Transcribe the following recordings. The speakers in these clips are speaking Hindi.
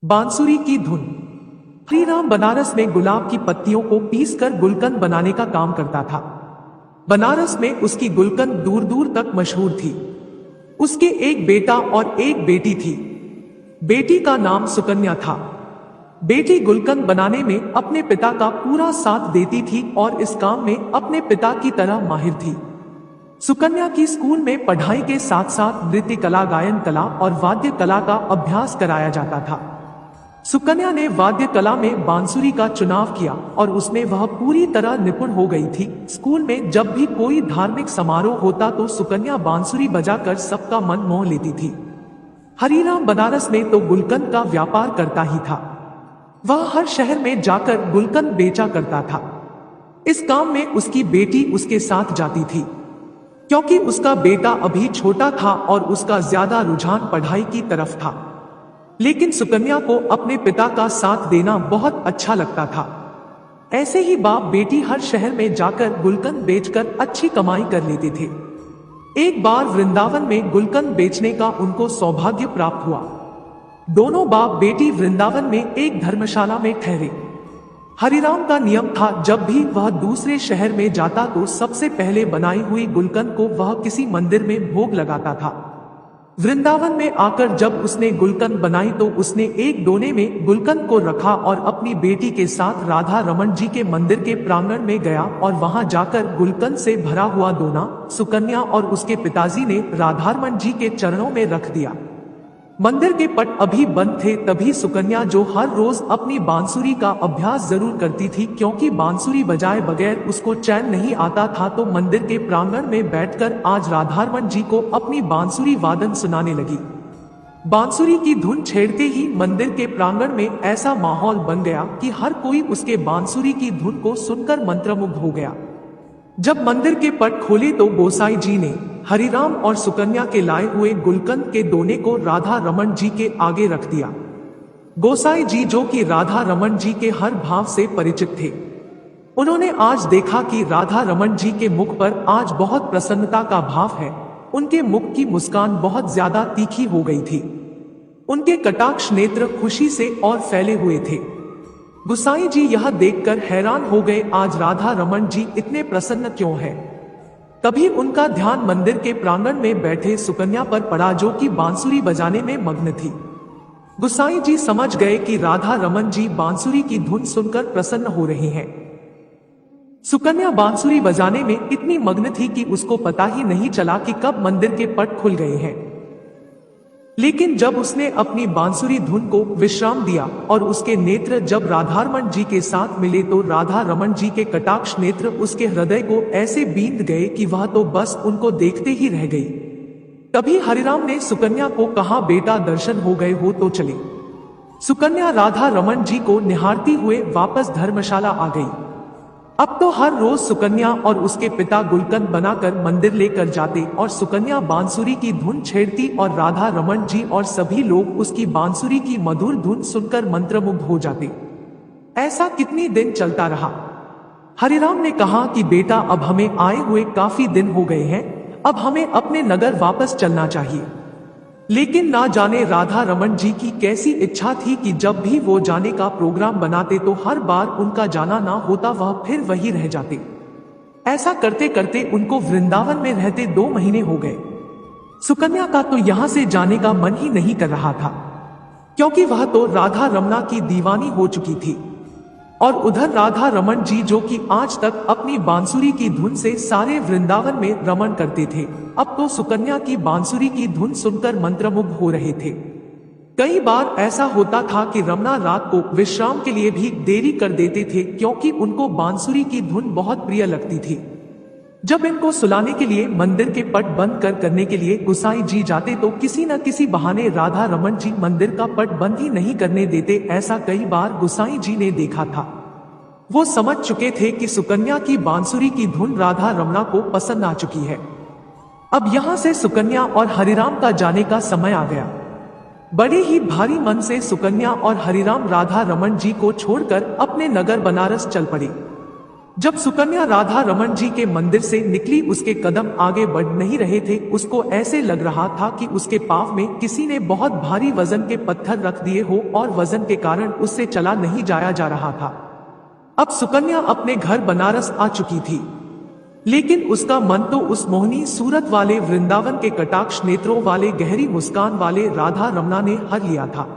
बांसुरी की धुन। श्रीराम बनारस में गुलाब की पत्तियों को पीसकर गुलकंद बनाने का काम करता था। बनारस में उसकी गुलकंद दूर दूर तक मशहूर थी। उसके एक बेटा और एक बेटी थी। बेटी का नाम सुकन्या था। बेटी गुलकंद बनाने में अपने पिता का पूरा साथ देती थी और इस काम में अपने पिता की तरह माहिर थी। सुकन्या की स्कूल में पढ़ाई के साथ साथ नृत्य कला, गायन कला और वाद्य कला का अभ्यास कराया जाता था। सुकन्या ने वाद्य कला में बांसुरी का चुनाव किया और उसमें वह पूरी तरह निपुण हो गई थी। स्कूल में जब भी कोई धार्मिक समारोह होता तो सुकन्या बांसुरी बजाकर सबका मन मोह लेती थी। हरिराम बनारस में तो गुलकंद का व्यापार करता ही था। वह हर शहर में जाकर गुलकंद बेचा करता था। इस काम में उसकी बेटी उसके साथ जाती थी, क्योंकि उसका बेटा अभी छोटा था और उसका ज्यादा रुझान पढ़ाई की तरफ था। लेकिन सुकन्या को अपने पिता का साथ देना बहुत अच्छा लगता था। ऐसे ही बाप बेटी हर शहर में जाकर गुलकंद बेचकर अच्छी कमाई कर लेते थे। एक बार वृंदावन में गुलकंद बेचने का उनको सौभाग्य प्राप्त हुआ। दोनों बाप बेटी वृंदावन में एक धर्मशाला में ठहरे। हरिराम का नियम था, जब भी वह दूसरे शहर में जाता तो सबसे पहले बनाई हुई गुलकंद को वह किसी मंदिर में भोग लगाता था। वृंदावन में आकर जब उसने गुलकंद बनाई तो उसने एक दोने में गुलकंद को रखा और अपनी बेटी के साथ राधा रमन जी के मंदिर के प्रांगण में गया और वहां जाकर गुलकंद से भरा हुआ दोना सुकन्या और उसके पिताजी ने राधारमन जी के चरणों में रख दिया। मंदिर के पट अभी बंद थे, तभी सुकन्या, जो हर रोज अपनी बांसुरी का अभ्यास जरूर करती थी क्योंकि बांसुरी बजाए बगैर उसको चैन नहीं आता था, तो मंदिर के प्रांगण में बैठकर आज राधारमन जी को अपनी बांसुरी वादन सुनाने लगी। बांसुरी की धुन छेड़ते ही मंदिर के प्रांगण में ऐसा माहौल बन गया कि हर कोई उसके बांसुरी की धुन को सुनकर मंत्रमुग्ध हो गया। जब मंदिर के पट खोले तो गोसाई जी ने हरिराम और सुकन्या के लाए हुए गुलकंद के दोने को राधा रमन जी के आगे रख दिया। गोसाई जी, जो कि राधा रमन जी के हर भाव से परिचित थे, उन्होंने आज देखा कि राधा रमन जी के मुख पर आज बहुत प्रसन्नता का भाव है। उनके मुख की मुस्कान बहुत ज्यादा तीखी हो गई थी। उनके कटाक्ष नेत्र खुशी से और फैले हुए थे। गोसाई जी यह देखकर हैरान हो गए, आज राधा रमन जी इतने प्रसन्न क्यों हैं? तभी उनका ध्यान मंदिर के प्रांगण में बैठे सुकन्या पर पड़ा, जो कि बांसुरी बजाने में मग्न थी। गोसाई जी समझ गए कि राधा रमन जी बांसुरी की धुन सुनकर प्रसन्न हो रही हैं। सुकन्या बांसुरी बजाने में इतनी मग्न थी कि उसको पता ही नहीं चला कि कब मंदिर के पट खुल गए हैं। लेकिन जब उसने अपनी बांसुरी धुन को विश्राम दिया और उसके नेत्र जब राधारमन जी के साथ मिले तो राधा रमन जी के कटाक्ष नेत्र उसके हृदय को ऐसे बींध गए कि वह तो बस उनको देखते ही रह गई। तभी हरिराम ने सुकन्या को कहा, बेटा दर्शन हो गए हो तो चले। सुकन्या राधा रमन जी को निहारती हुए वापस धर्मशाला आ गई। अब तो हर रोज सुकन्या और उसके पिता गुलकंद बनाकर मंदिर लेकर जाते और सुकन्या बांसुरी की धुन छेड़ती और राधा रमन जी और सभी लोग उसकी बांसुरी की मधुर धुन सुनकर मंत्रमुग्ध हो जाते। ऐसा कितनी दिन चलता रहा। हरिराम ने कहा कि बेटा, अब हमें आए हुए काफी दिन हो गए हैं, अब हमें अपने नगर वापस चलना चाहिए। लेकिन ना जाने राधा रमन जी की कैसी इच्छा थी कि जब भी वो जाने का प्रोग्राम बनाते तो हर बार उनका जाना ना होता, वह फिर वही रह जाते। ऐसा करते करते उनको वृंदावन में रहते 2 महीने हो गए। सुकन्या का तो यहाँ से जाने का मन ही नहीं कर रहा था, क्योंकि वह तो राधा रमना की दीवानी हो चुकी थी। और उधर राधा रमन जी, जो कि आज तक अपनी बांसुरी की धुन से सारे वृंदावन में रमण करते थे, अब तो सुकन्या की बांसुरी की धुन सुनकर मंत्रमुग्ध हो रहे थे। कई बार ऐसा होता था कि रमना रात को विश्राम के लिए भी देरी कर देते थे, क्योंकि उनको बांसुरी की धुन बहुत प्रिय लगती थी। जब इनको सुलाने के लिए मंदिर के पट बंद करने के लिए गोसाई जी जाते तो किसी न किसी बहाने राधा रमन जी मंदिर का पट बंद ही नहीं करने देते। ऐसा कई बार गोसाई जी ने देखा था। वो समझ चुके थे कि सुकन्या की बांसुरी की धुन राधा रमना को पसंद आ चुकी है। अब यहाँ से सुकन्या और हरिराम का जाने का समय आ गया। बड़े ही भारी मन से सुकन्या और हरिराम राधा रमन जी को छोड़कर अपने नगर बनारस चल पड़े। जब सुकन्या राधा रमन जी के मंदिर से निकली, उसके कदम आगे बढ़ नहीं रहे थे। उसको ऐसे लग रहा था कि उसके पांव में किसी ने बहुत भारी वजन के पत्थर रख दिए हो और वजन के कारण उससे चला नहीं जाया जा रहा था। अब सुकन्या अपने घर बनारस आ चुकी थी, लेकिन उसका मन तो उस मोहनी सूरत वाले वृंदावन के कटाक्ष नेत्रों वाले गहरी मुस्कान वाले राधा रमना ने हर लिया था।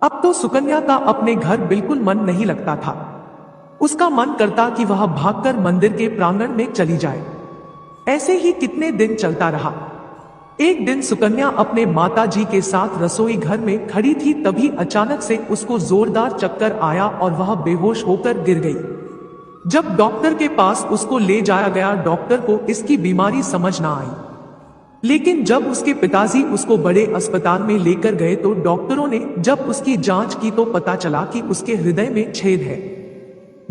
अब तो सुकन्या का अपने घर बिल्कुल मन नहीं लगता था। उसका मन करता कि वह भागकर मंदिर के प्रांगण में चली जाए। ऐसे ही कितने दिन चलता रहा। एक दिन सुकन्या अपने माताजी के साथ रसोई घर में खड़ी थी, तभी अचानक से उसको जोरदार चक्कर आया और वह बेहोश होकर गिर गई। जब डॉक्टर के पास उसको ले जाया गया, डॉक्टर को इसकी बीमारी समझ ना आई, लेकिन जब उसके पिताजी उसको बड़े अस्पताल में लेकर गए तो डॉक्टरों ने जब उसकी जांच की तो पता चला कि उसके हृदय में छेद है।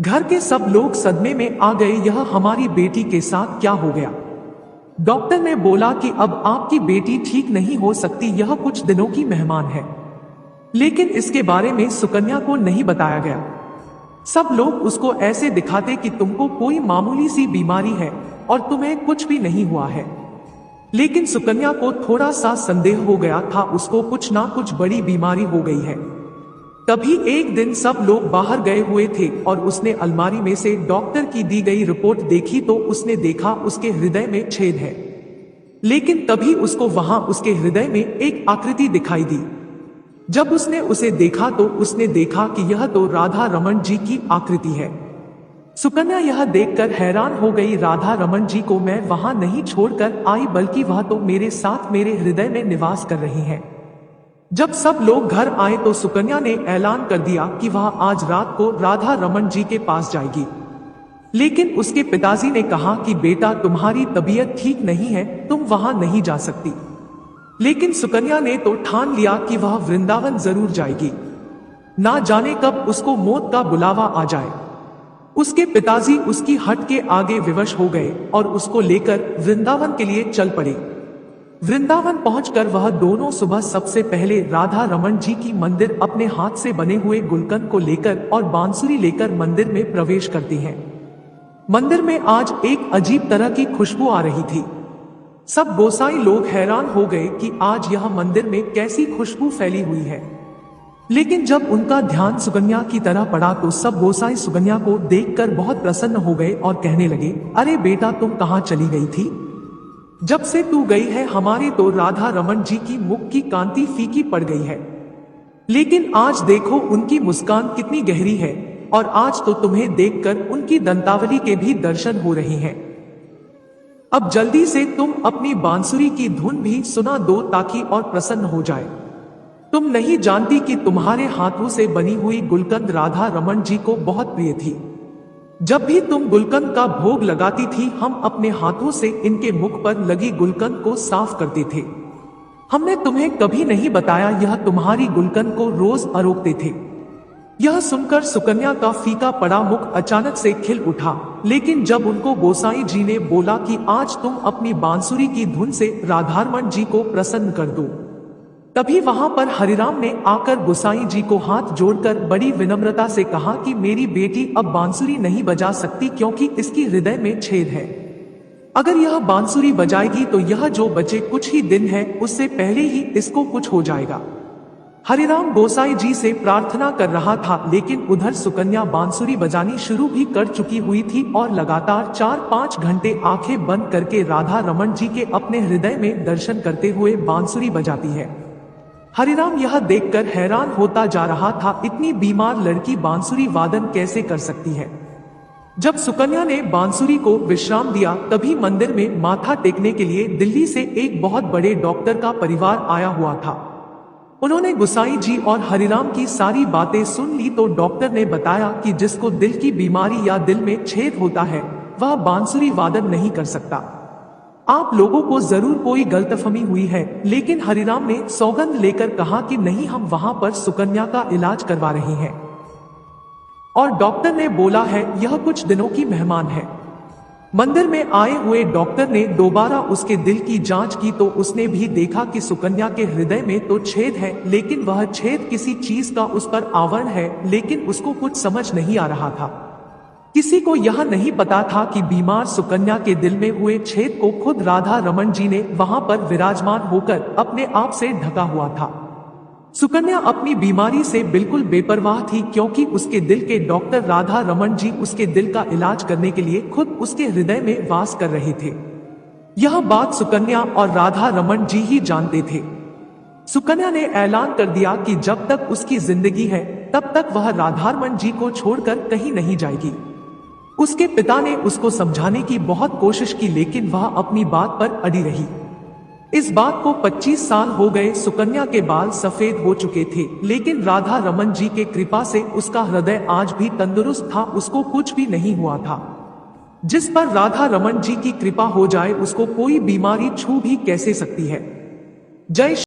घर के सब लोग सदमे में आ गए। यह हमारी बेटी के साथ क्या हो गया? डॉक्टर ने बोला कि अब आपकी बेटी ठीक नहीं हो सकती, यह कुछ दिनों की मेहमान है। लेकिन इसके बारे में सुकन्या को नहीं बताया गया। सब लोग उसको ऐसे दिखाते कि तुमको कोई मामूली सी बीमारी है और तुम्हें कुछ भी नहीं हुआ है। लेकिन सुकन्या को थोड़ा सा संदेह हो गया था, उसको कुछ ना कुछ बड़ी बीमारी हो गई है। तभी एक दिन सब लोग बाहर गए हुए थे और उसने अलमारी में से डॉक्टर की दी गई रिपोर्ट देखी तो उसने देखा उसके हृदय में छेद है। लेकिन तभी उसको वहां उसके हृदय में एक आकृति दिखाई दी। जब उसने उसे देखा तो उसने देखा कि यह तो राधा रमन जी की आकृति है। सुकन्या यह देखकर हैरान हो गई। राधा रमन जी को मैं वहां नहीं छोड़कर आई, बल्कि वह तो मेरे साथ मेरे हृदय में निवास कर रही हैं। जब सब लोग घर आए तो सुकन्या ने ऐलान कर दिया कि वह आज रात को राधा रमन जी के पास जाएगी। लेकिन उसके पिताजी ने कहा कि बेटा, तुम्हारी तबीयत ठीक नहीं है, तुम वहां नहीं जा सकती। लेकिन सुकन्या ने तो ठान लिया कि वह वृंदावन जरूर जाएगी। ना जाने कब उसको मौत का बुलावा आ जाए। उसके पिताजी उसकी हट के आगे विवश हो गए और उसको लेकर वृंदावन के लिए चल पड़े। वृंदावन पहुंचकर वह दोनों सुबह सबसे पहले राधा रमन जी की मंदिर अपने हाथ से बने हुए गुलकंद को लेकर और बांसुरी लेकर मंदिर में प्रवेश करती हैं। मंदिर में आज एक अजीब तरह की खुशबू आ रही थी। सब गोसाई लोग हैरान हो गए कि आज यह मंदिर में कैसी खुशबू फैली हुई है। लेकिन जब उनका ध्यान सुकन्या की तरह पड़ा तो सब गोसाई सुकन्या को देखकर बहुत प्रसन्न हो गए और कहने लगे, अरे बेटा, तुम कहाँ चली गई थी? जब से तू गई है हमारे तो राधा रमन जी की मुख की कांति फीकी पड़ गई है। लेकिन आज देखो उनकी मुस्कान कितनी गहरी है और आज तो तुम्हें देखकर उनकी दंतावली के भी दर्शन हो रहे हैं। अब जल्दी से तुम अपनी बांसुरी की धुन भी सुना दो ताकि और प्रसन्न हो जाए। तुम नहीं जानती कि तुम्हारे हाथों से बनी हुई गुलकंद राधा रमन जी को बहुत प्रिय थी। जब भी तुम गुलकंद का भोग लगाती थी, हम अपने हाथों से इनके मुख पर लगी गुलकंद को साफ करते थे। हमने तुम्हें कभी नहीं बताया, यह तुम्हारी गुलकंद को रोज अरोगते थे। यह सुनकर सुकन्या का फीका पड़ा मुख अचानक से खिल उठा। लेकिन जब उनको गोसाई जी ने बोला कि आज तुम अपनी बांसुरी की धुन से राधारमन जी को प्रसन्न कर दो, तभी वहां पर हरिराम ने आकर गोसाई जी को हाथ जोड़कर बड़ी विनम्रता से कहा कि मेरी बेटी अब बांसुरी नहीं बजा सकती क्योंकि इसकी हृदय में छेद है। अगर यह बांसुरी बजाएगी तो यह जो बचे कुछ ही दिन है उससे पहले ही इसको कुछ हो जाएगा। हरिराम गोसाई जी से प्रार्थना कर रहा था, लेकिन उधर सुकन्या बांसुरी बजानी शुरू भी कर चुकी हुई थी और लगातार 4-5 घंटे आंखें बंद करके राधा रमन जी के अपने हृदय में दर्शन करते हुए बांसुरी बजाती है। हरिराम यह देखकर हैरान होता जा रहा था, इतनी बीमार लड़की बांसुरी वादन कैसे कर सकती है। जब सुकन्या ने बांसुरी को विश्राम दिया तभी मंदिर में माथा टेकने के लिए दिल्ली से एक बहुत बड़े डॉक्टर का परिवार आया हुआ था। उन्होंने गोसाई जी और हरिराम की सारी बातें सुन ली तो डॉक्टर ने बताया कि जिसको दिल की बीमारी या दिल में छेद होता है वह बांसुरी वादन नहीं कर सकता। आप लोगों को जरूर कोई गलतफहमी हुई है। लेकिन हरिराम ने सौगंध लेकर कहा कि नहीं, हम वहां पर सुकन्या का इलाज करवा रहे हैं। और डॉक्टर ने बोला है यह कुछ दिनों की मेहमान है। मंदिर में आए हुए डॉक्टर ने दोबारा उसके दिल की जांच की तो उसने भी देखा कि सुकन्या के हृदय में तो छेद है, लेकिन वह छेद किसी चीज का उस पर आवरण है, लेकिन उसको कुछ समझ नहीं आ रहा था। किसी को यह नहीं पता था कि बीमार सुकन्या के दिल में हुए छेद को खुद राधा रमन जी ने वहां पर विराजमान होकर अपने आप से ढका हुआ था। सुकन्या अपनी बीमारी से बिल्कुल बेपरवाह थी, क्योंकि उसके दिल के डॉक्टर राधा रमन जी उसके दिल का इलाज करने के लिए खुद उसके हृदय में वास कर रहे थे। यह बात सुकन्या और राधा रमन जी ही जानते थे। सुकन्या ने ऐलान कर दिया कि जब तक उसकी जिंदगी है तब तक वह राधारमन जी को छोड़कर कहीं नहीं जाएगी। उसके पिता ने उसको समझाने की बहुत कोशिश की, लेकिन वह अपनी बात पर अड़ी रही। इस बात को 25 साल हो गए। सुकन्या के बाल सफेद हो चुके थे, लेकिन राधा रमन जी के कृपा से उसका हृदय आज भी तंदुरुस्त था, उसको कुछ भी नहीं हुआ था। जिस पर राधा रमन जी की कृपा हो जाए उसको कोई बीमारी छू भी कैसे सकती है। जय